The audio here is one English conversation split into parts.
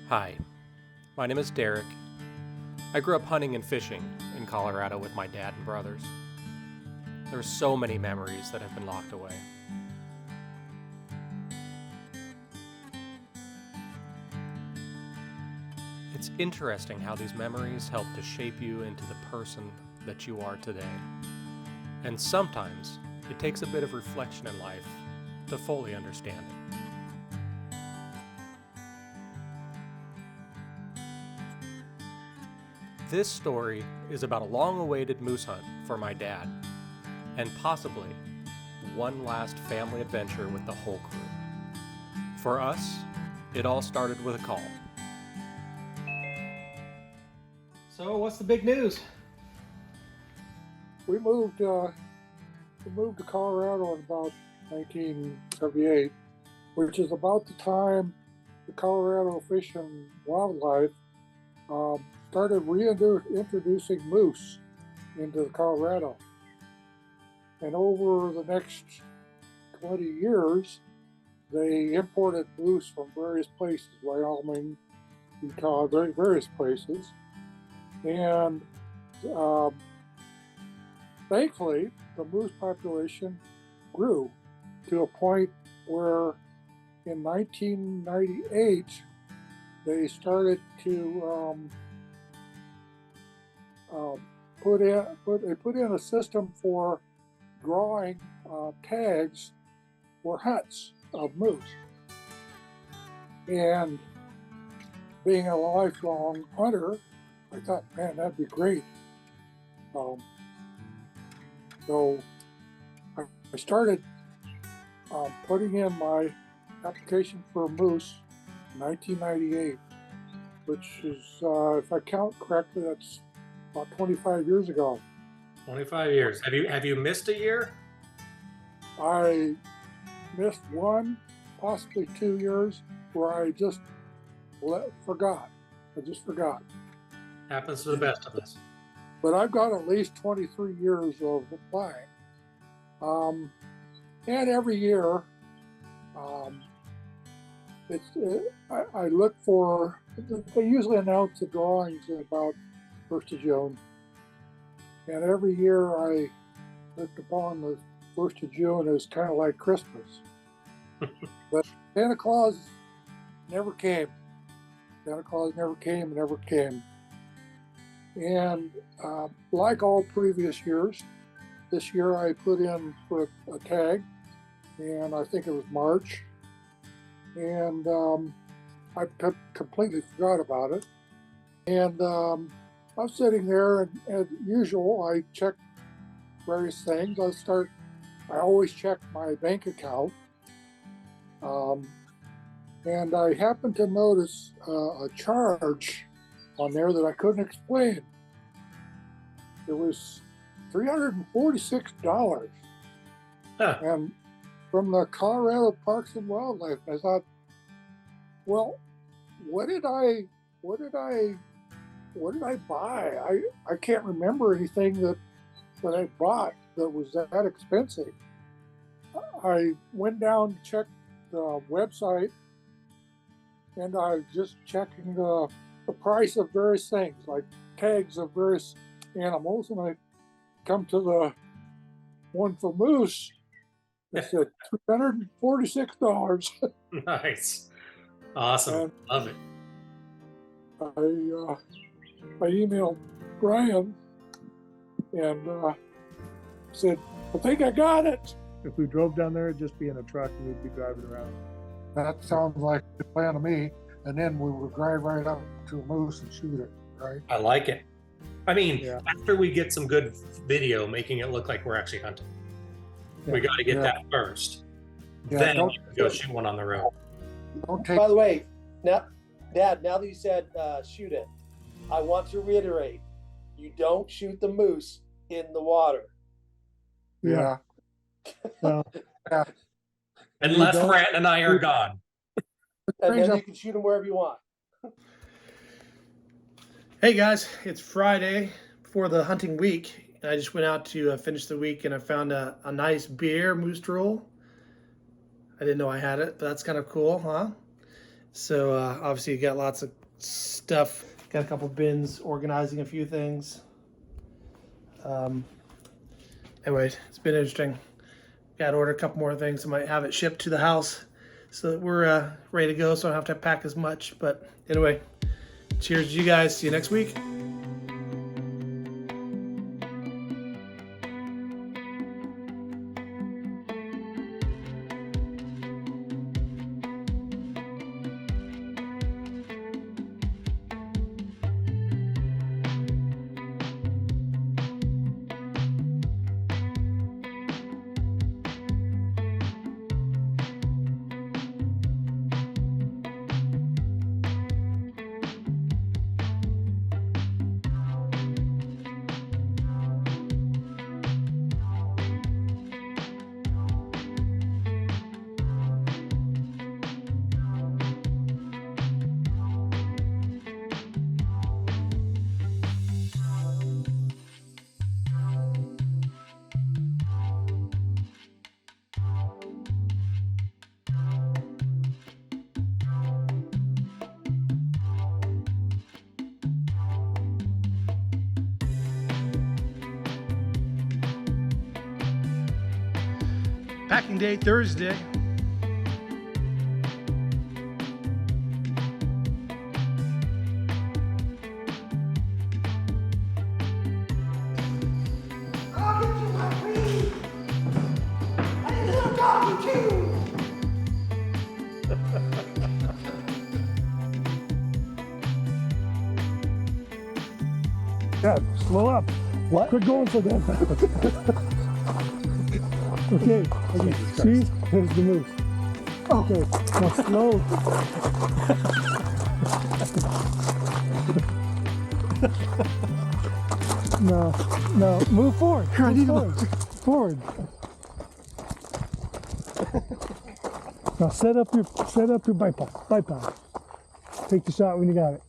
Hi, my name is Derek. I grew up hunting and fishing in Colorado with my dad and brothers. There are so many memories that have been locked away. It's interesting how these memories help to shape you into the person that you are today. And sometimes it takes a bit of reflection in life to fully understand it. This story is about a long-awaited moose hunt for my dad, and possibly one last family adventure with the whole crew. For us, it all started with a call. So, what's the big news? We moved to Colorado in about 1978, which is about the time the Colorado Fish and Wildlife started reintroducing moose into Colorado. And over the next 20 years, they imported moose from various places, Wyoming, Utah, various places. And thankfully, the moose population grew to a point where in 1998, they started to put in a system for drawing tags for hunts of moose. And being a lifelong hunter, I thought, man, that'd be great. So I started putting in my application for moose in 1998, which is, if I count correctly, that's about 25 years ago. 25 years. Have you missed a year? I missed one, possibly 2 years, where I just forgot. I just forgot. Happens to the best of us. But I've got at least 23 years of applying. And every year, I look for, they usually announce the drawings about 1st of June. And every year I looked upon the 1st of June as kind of like Christmas. But Santa Claus never came. Santa Claus never came. And like all previous years, this year I put in for a tag, and I think it was March, and I completely forgot about it. And I was sitting there, and as usual, I checked various things. I always check my bank account, and I happened to notice a charge on there that I couldn't explain. It was $346, and from the Colorado Parks and Wildlife. I thought, well, what did I buy? I can't remember anything that I bought that was that expensive. I went down to check the website, and I was just checking the price of various things, like tags of various animals, and I come to the one for moose. It said $346. Nice. Awesome. And love it. I emailed Brian and said, I think I got it. If we drove down there, it'd just be in a truck and we'd be driving around. That sounds like a plan to me. And then we would drive right up to a moose and shoot it, right? I like it. I mean, Yeah. after we get some good video making it look like we're actually hunting, we got to get that first. Yeah, Then you can go shoot one on the road. By the way, now, Dad, now that you said shoot it, I want to reiterate, you don't shoot the moose in the water. Yeah. No. Yeah. Unless Grant and I are gone. And then you can shoot them wherever you want. Hey guys, it's Friday before the hunting week. I just went out to finish the week, and I found a nice beer moose drool. I didn't know I had it, but that's kind of cool, huh? So obviously you got lots of stuff. Got a couple bins, organizing a few things. Anyway, it's been interesting. Got to order a couple more things. I might have it shipped to the house so that we're ready to go, so I don't have to pack as much. But anyway, cheers to you guys. See you next week. Packing day Thursday. Dad, slow up. What? Quit going so damn fast. Okay, see? There's the moose. Okay, now slow. No, move forward. Here, I need to move forward. Now set up your bipod. Take the shot when you got it.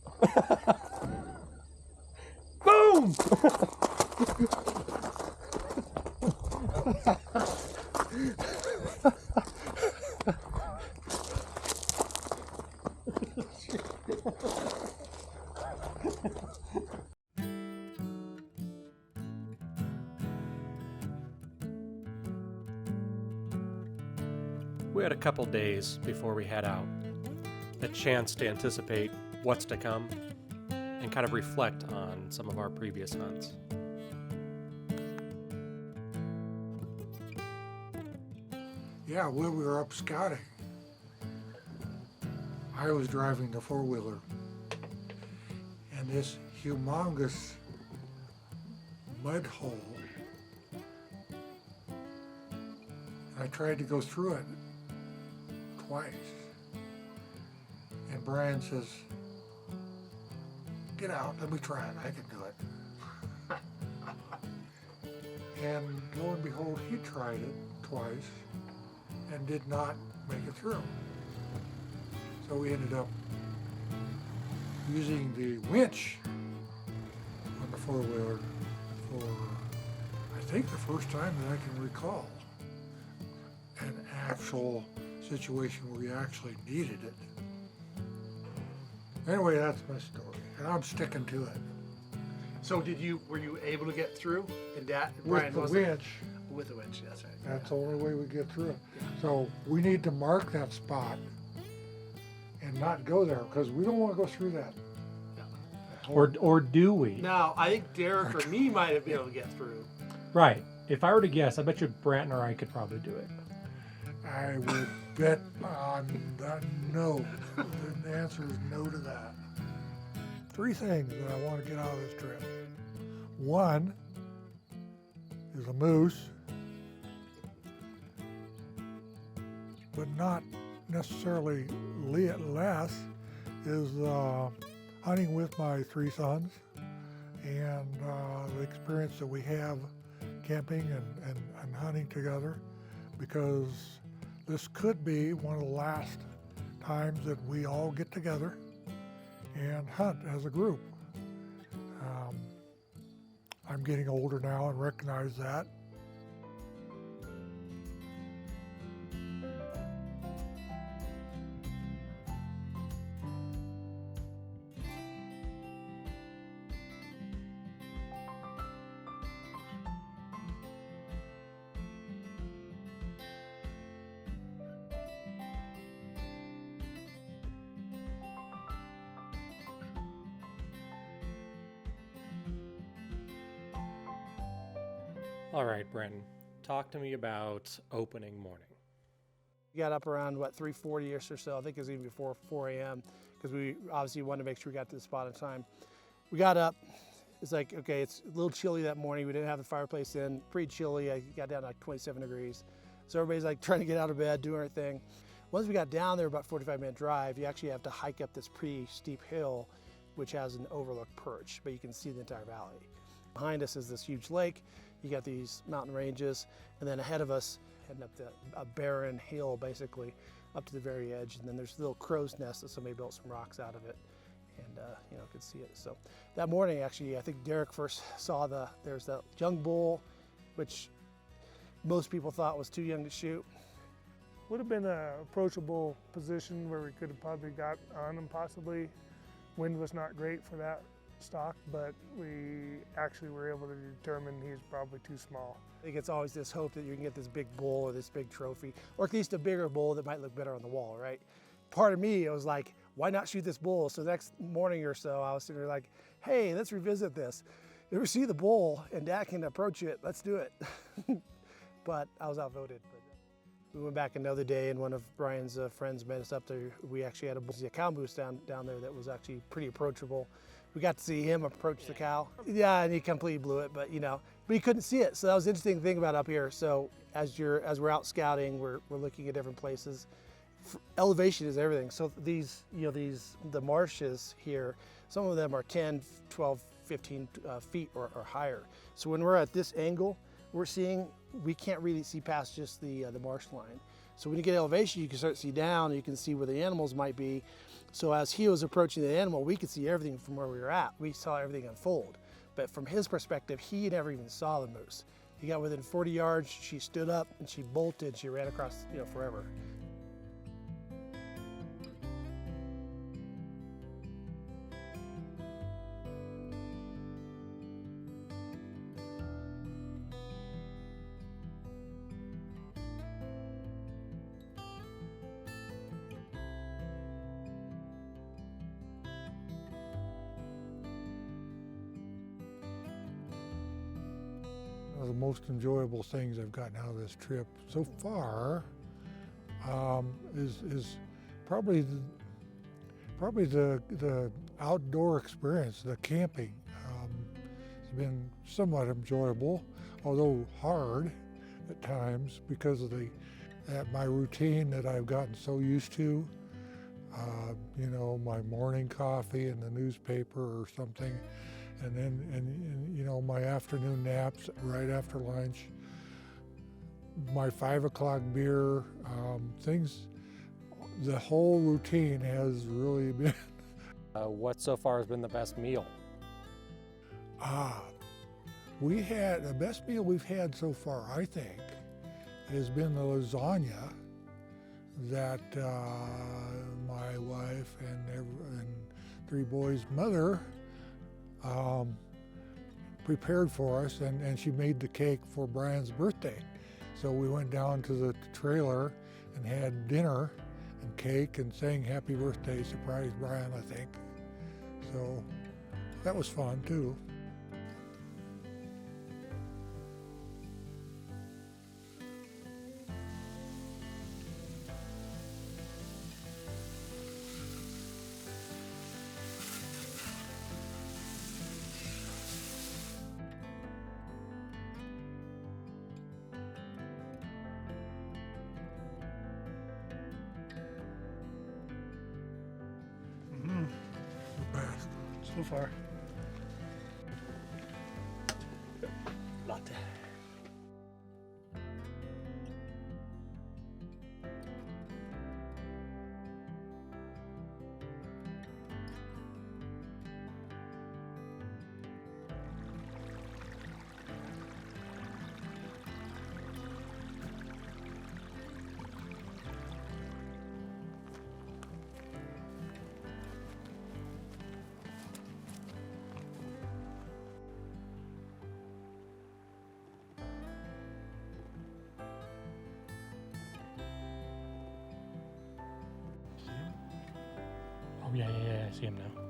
Boom! We had a couple days before we head out, a chance to anticipate what's to come and kind of reflect on some of our previous hunts. Yeah, when we were up scouting, I was driving the four-wheeler, and this humongous mud hole, I tried to go through it twice, and Brian says, "Get out, let me try it, I can do it." And lo and behold, he tried it twice and did not make it through. So we ended up using the winch on the four-wheeler for, I think, the first time that I can recall, an actual situation where we actually needed it. Anyway, that's my story, and I'm sticking to it. So were you able to get through? And Dad, With Brian the wasn't? winch, With the winch, that's right. that's the only way we get through it. So we need to mark that spot and not go there, because we don't want to go through that. Or do we? Now, I think Derek or me might have been able to get through. Right. If I were to guess, I bet you Brant or I could probably do it. I would bet on that no. The answer is no to that. 3 things that I want to get out of this trip. One is a moose, but not necessarily less, is hunting with my 3 sons and the experience that we have camping and hunting together, because this could be one of the last times that we all get together and hunt as a group. I'm getting older now and recognize that. All right, Brenton, talk to me about opening morning. We got up around, 3:40ish or so. I think it was even before 4 a.m. because we obviously wanted to make sure we got to the spot in time. We got up. It's like, okay, it's a little chilly that morning. We didn't have the fireplace in, pretty chilly. I got down to like 27 degrees. So everybody's like trying to get out of bed, doing our thing. Once we got down there, about 45-minute drive, you actually have to hike up this pretty steep hill, which has an overlook perch, but you can see the entire valley. Behind us is this huge lake. You got these mountain ranges, and then ahead of us, heading up a barren hill, basically, up to the very edge. And then there's a little crow's nest that somebody built some rocks out of it, and could see it. So that morning, actually, I think Derek first saw there's that young bull, which most people thought was too young to shoot. Would have been an approachable position where we could have probably got on him possibly. Wind was not great for that stock, but we actually were able to determine he's probably too small. I think it's always this hope that you can get this big bull or this big trophy, or at least a bigger bull that might look better on the wall, right? Part of me, it was like, why not shoot this bull? So the next morning or so, I was sitting there like, hey, let's revisit this. If we see the bull and Dad can approach it, let's do it. But I was outvoted. But we went back another day, and one of Brian's friends met us up there. We actually had a cow moose down there that was actually pretty approachable. We got to see him approach the cow. Yeah, and he completely blew it, but he couldn't see it. So that was the interesting thing about up here. So as we're out scouting, we're looking at different places. Elevation is everything. So the marshes here, some of them are 10, 12, 15 feet or higher. So when we're at this angle, we can't really see past just the marsh line. So when you get elevation, you can start to see down, and you can see where the animals might be. So as he was approaching the animal, we could see everything from where we were at. We saw everything unfold. But from his perspective, he never even saw the moose. He got within 40 yards, she stood up and she bolted, she ran across, forever. One of the most enjoyable things I've gotten out of this trip so far is probably the outdoor experience, the camping. It's been somewhat enjoyable, although hard at times because of my routine that I've gotten so used to. My morning coffee and the newspaper or something. And then my afternoon naps right after lunch, my 5 o'clock beer, the whole routine has really been. What so far has been the best meal? We had the best meal we've had so far, I think, has been the lasagna that my wife and 3 boys' mother prepared for us, and she made the cake for Brian's birthday. So we went down to the trailer and had dinner and cake and sang happy birthday, surprised Brian, I think. So that was fun too. So far. Latte. Oh, yeah, I see him now.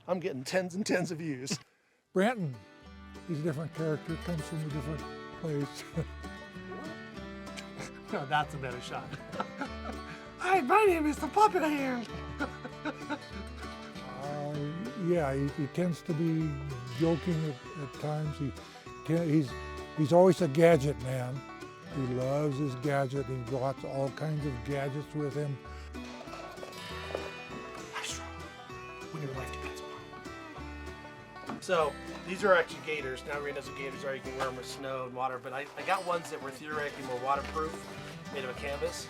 I'm getting tens and tens of views. Branton, he's a different character, comes from a different place. No, that's a better shot. Hi, my name is the Puppet Hand. Yeah, he tends to be joking at times. He's always a gadget man. He loves his gadget. He brought all kinds of gadgets with him. When your life depends upon it. So these are actually gaiters. Now everyone knows what gaiters are. You can wear them with snow and water, but I got ones that were theoretically more waterproof, made of a canvas.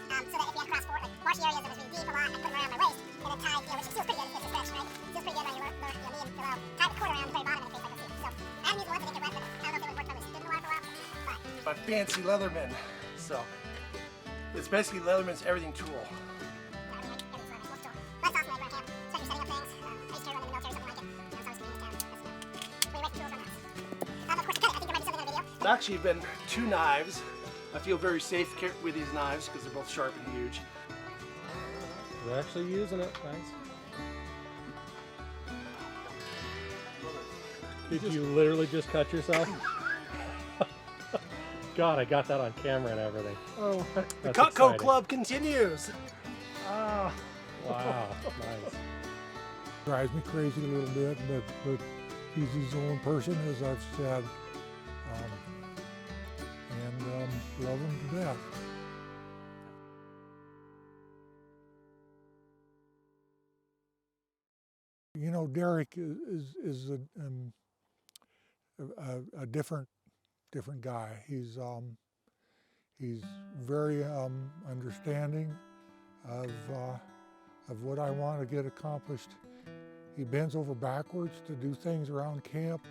So that if you had to cross like marshy areas that was really deep a lot, I put them around my waist and then tied, which feels pretty good. It's a stretch, right? Feels pretty good on your knee and below. Tied the cord around the very bottom of the face like a suit. So I haven't used the ones that get wet, but I don't know if they would work if I was stood in the water for a while. But By fancy Leatherman. So it's basically Leatherman's everything tool. yeah, I mean, everything's leather, most tool. That's awesome when I go on camp, especially setting up things. I used to run in the military or something like it. So I was convenient to have. That's where you write the tools on us. Of course, cut it. I think there might be something on the video. It's actually been 2 knives. I feel very safe with these knives because they're both sharp and huge. We're actually using it, thanks. Did you literally just cut yourself? God, I got that on camera and everything. Oh, the That's Cutco exciting. Club continues. Ah, Wow, nice. Drives me crazy a little bit, but he's his own person, as I've said, and love him to death. You know, Derek is a different guy. He's very understanding of what I want to get accomplished. He bends over backwards to do things around camp.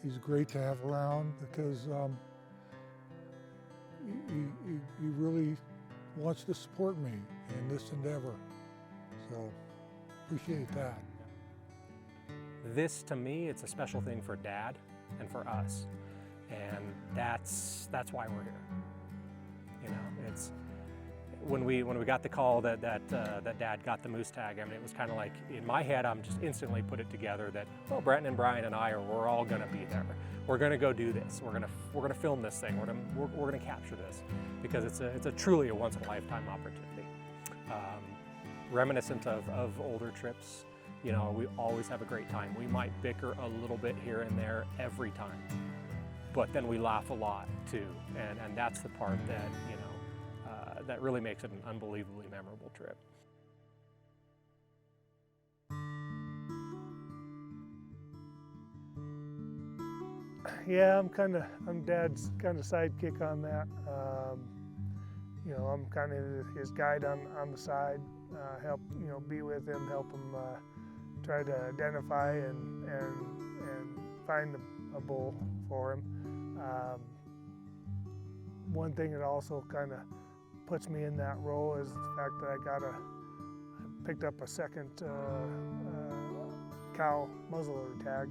He's great to have around because he really wants to support me in this endeavor. So appreciate that. This, to me, it's a special thing for Dad and for us, and that's why we're here. You know, it's when we got the call that Dad got the moose tag. I mean, it was kind of like in my head, I'm just instantly put it together that, well, Brenton and Brian and I we're all gonna be there. We're gonna go do this. We're gonna film this thing. We're gonna capture this because it's a truly a once in a lifetime opportunity. Reminiscent of older trips. You know, we always have a great time. We might bicker a little bit here and there every time, but then we laugh a lot too, and that's the part that, you know, that really makes it an unbelievably memorable trip. yeah, I'm Dad's kind of sidekick on that. You know, I'm kind of his guide on the side, help, you know, be with him, help him try to identify and find a bull for him. One thing that also kind of puts me in that role is the fact that I picked up a second cow muzzleloader tag,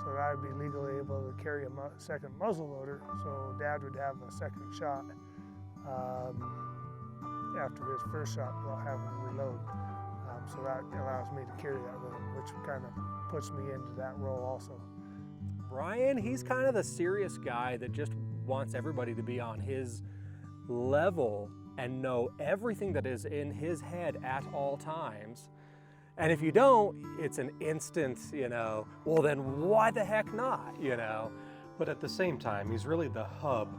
so that I'd be legally able to carry a second muzzleloader, so Dad would have a second shot after his first shot without having to reload. So that allows me to carry that with him, which kind of puts me into that role also. Brian, he's kind of the serious guy that just wants everybody to be on his level and know everything that is in his head at all times. And if you don't, it's an instant, you know, well then why the heck not, you know? But at the same time, he's really the hub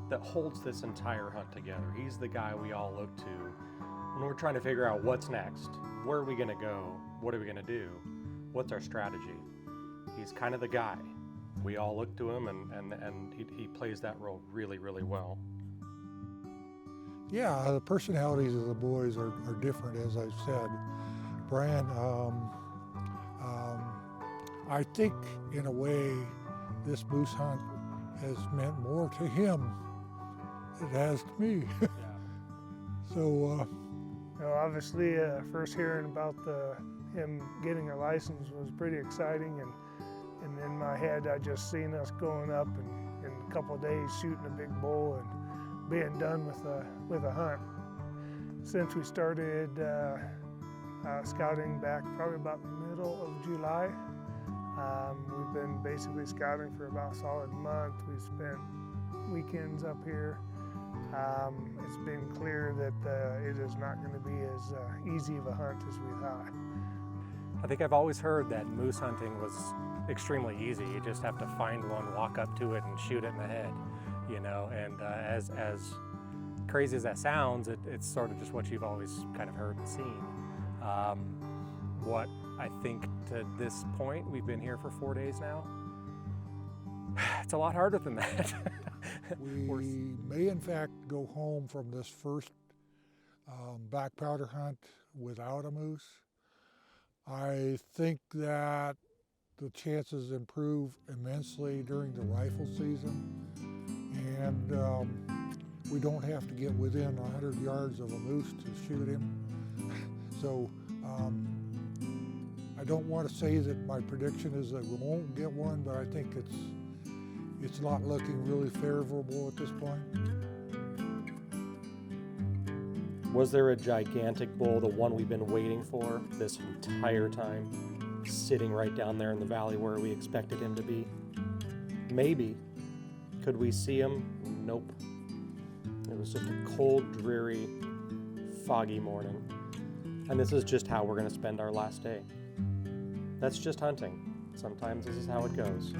that holds this entire hunt together. He's the guy we all look to when we're trying to figure out what's next. Where are we gonna go? What are we gonna do? What's our strategy? He's kind of the guy. We all look to him, and he plays that role really, really well. Yeah, the personalities of the boys are different, as I've said. Brian, I think in a way this moose hunt has meant more to him than it has to me. Yeah. So, You know, obviously, first hearing about him getting a license was pretty exciting, and in my head, I just seen us going up and in a couple of days shooting a big bull and being done with a hunt. Since we started scouting back probably about middle of July. We've been basically scouting for about a solid month. We spent weekends up here. It's been clear that it is not going to be as easy of a hunt as we thought. I think I've always heard that moose hunting was extremely easy. You just have to find one, walk up to it, and shoot it in the head, you know. And as crazy as that sounds, it's sort of just what you've always kind of heard and seen. What I think to this point, we've been here for 4 days now, it's a lot harder than that. We may in fact go home from this first back powder hunt without a moose. I think that the chances improve immensely during the rifle season, and we don't have to get within 100 yards of a moose to shoot him. So I don't want to say that my prediction is that we won't get one, but I think it's not looking really favorable at this point. Was there a gigantic bull, the one we've been waiting for this entire time, sitting right down there in the valley where we expected him to be? Maybe. Could we see him? Nope. It was just a cold, dreary, foggy morning. And this is just how we're going to spend our last day. That's just hunting. Sometimes this is how it goes.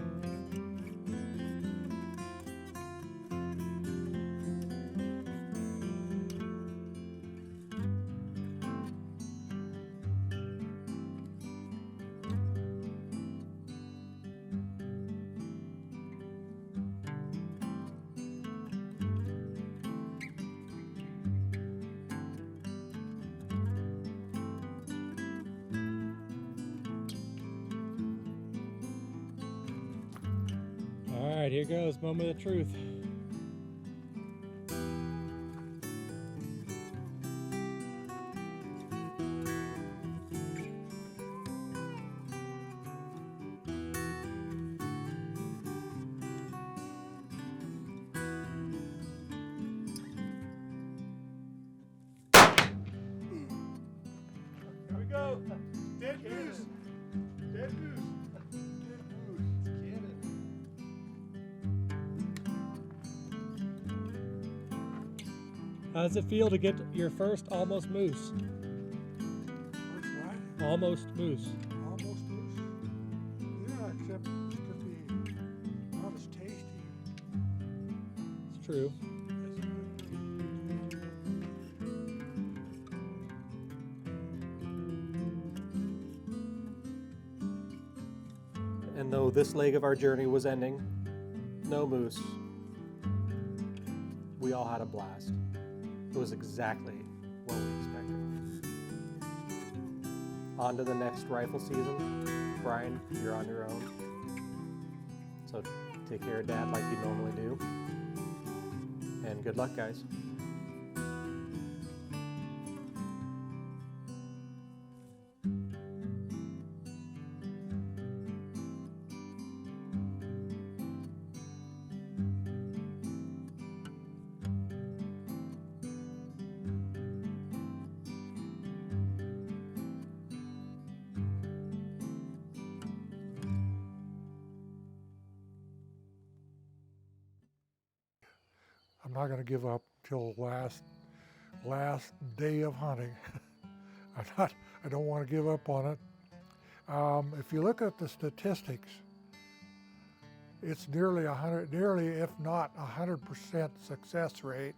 All right, here goes, moment of truth. Here we go. Dead goose. Dead goose. How does it feel to get your first almost moose? First what? Almost moose. Almost moose? Yeah, except it's going to be not as tasty. It's true. And though this leg of our journey was ending, no moose, we all had a blast. It was exactly what we expected. On to the next rifle season. Brian, you're on your own. So take care of Dad like you normally do. And good luck, guys. I'm not going to give up till last day of hunting. I don't want to give up on it. If you look at the statistics, it's nearly if not 100% success rate,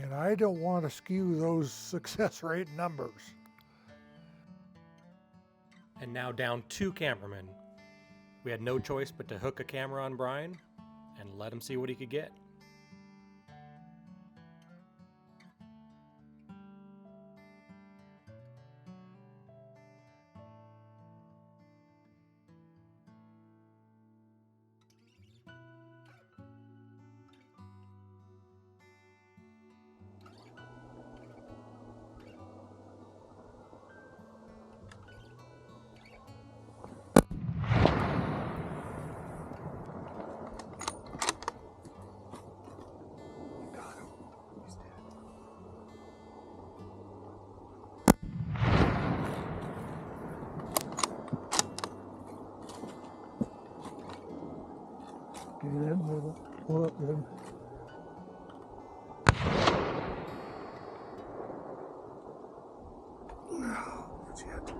and I don't want to skew those success rate numbers. And now down 2 cameramen. We had no choice but to hook a camera on Brian and let him see what he could get. Look at that, pull up good. Shit.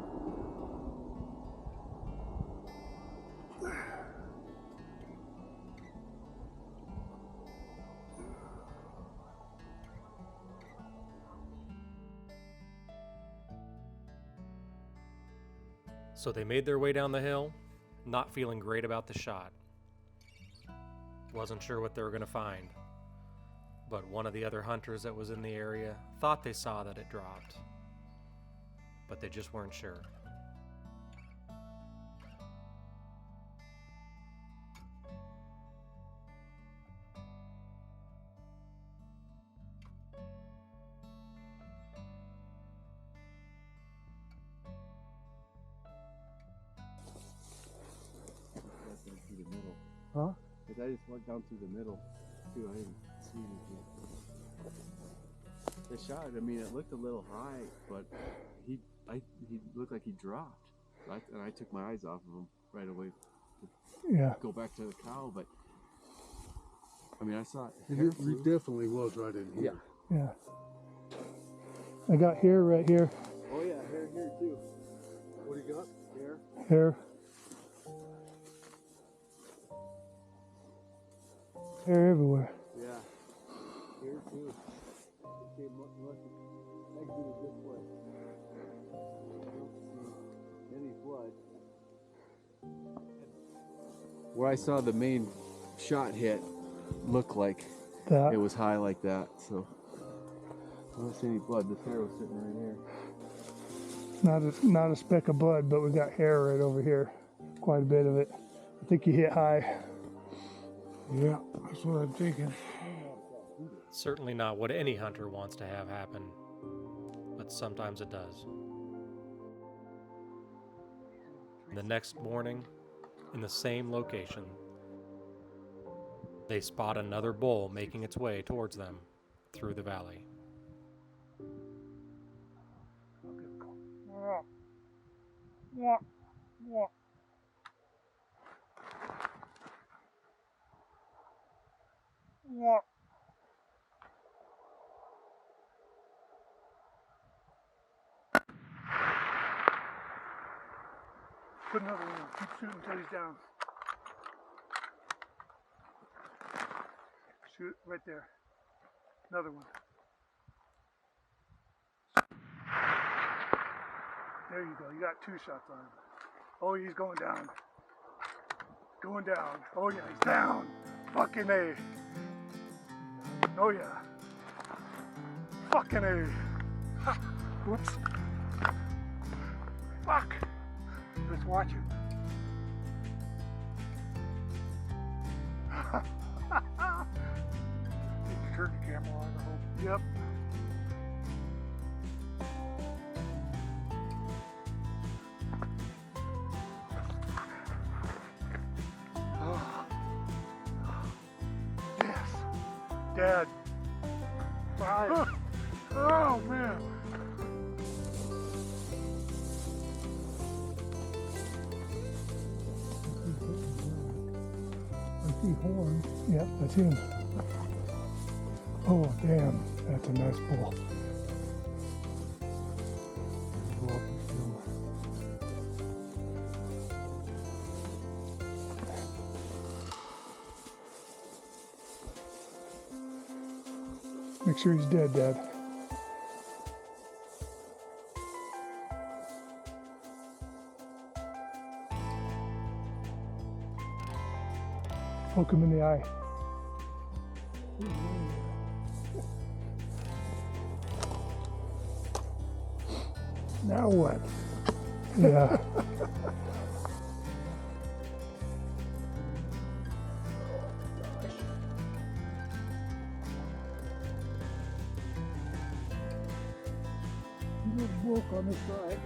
So they made their way down the hill, not feeling great about the shot. Wasn't sure what they were going to find, but one of the other hunters that was in the area thought they saw that it dropped, but they just weren't sure. Through the middle. Huh? Because I just went down through the middle too. I didn't see anything. The shot, I mean, it looked a little high, but he looked like he dropped. And I took my eyes off of him right away to Yeah. go back to the cow. But I mean, I saw it. He definitely was right in here. Yeah. I got hair right here. Oh yeah, hair here too. What do you got? Hair. Hair. Hair everywhere. Yeah. Here too. It came exited this way. I don't see any blood. Where I saw the main shot hit looked like That. it was high like that, so I don't see any blood. This hair was sitting right here. Not a speck of blood, but we got hair right over here. Quite a bit of it. I think you hit high. Yeah, that's what I'm thinking. Certainly not what any hunter wants to have happen, but sometimes it does. The next morning, in the same location, they spot another bull making its way towards them through the valley. Put another one. Keep shooting until he's down. Shoot right there. Another one. There you go. You got 2 shots on him. Oh, he's going down. Going down. Oh yeah, he's down. Fucking A. Oh yeah. Fucking A. Ha. Whoops. Fuck. Let's watch it. Did you turn the camera on, I hope? Yep. Yes. Dad. 5. Oh man. I see horn. Yep, that's him. Oh damn, that's a nice bull. Go up and film. Make sure he's dead, Dad. Poke him in the eye. Now what? Yeah. You just broke on the side.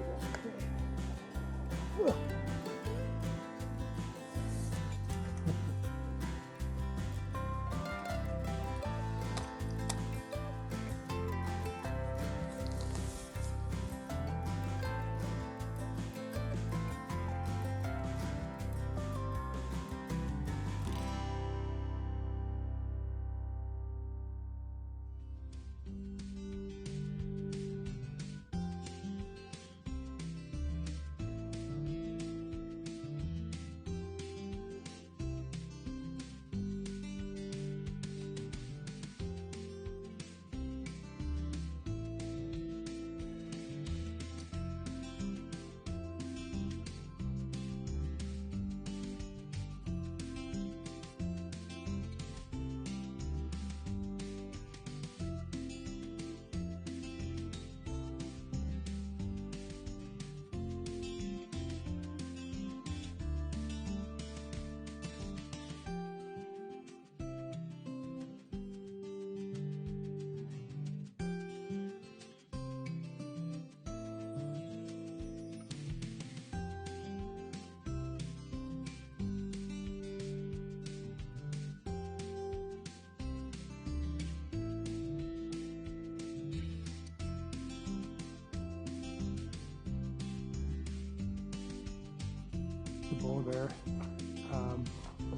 go there.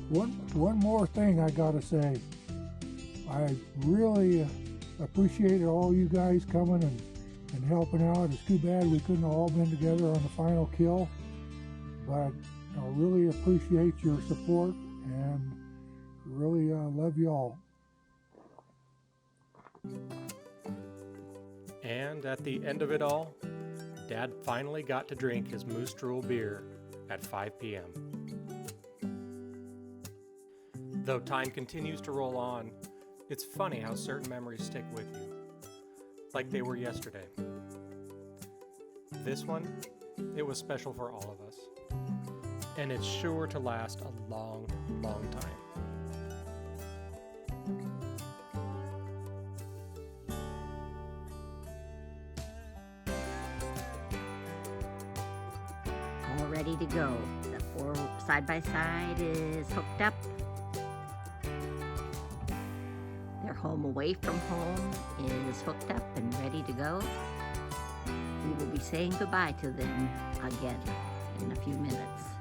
One more thing I gotta say. I really appreciated all you guys coming and helping out. It's too bad we couldn't have all been together on the final kill, but I really appreciate your support and really love y'all. And at the end of it all, Dad finally got to drink his Moose Drool beer at 5 p.m. Though time continues to roll on, it's funny how certain memories stick with you, like they were yesterday. This one, it was special for all of us, and it's sure to last a long, long time. All ready to go. The 4 side-by-side is hooked up. Their home away from home is hooked up and ready to go. We will be saying goodbye to them again in a few minutes.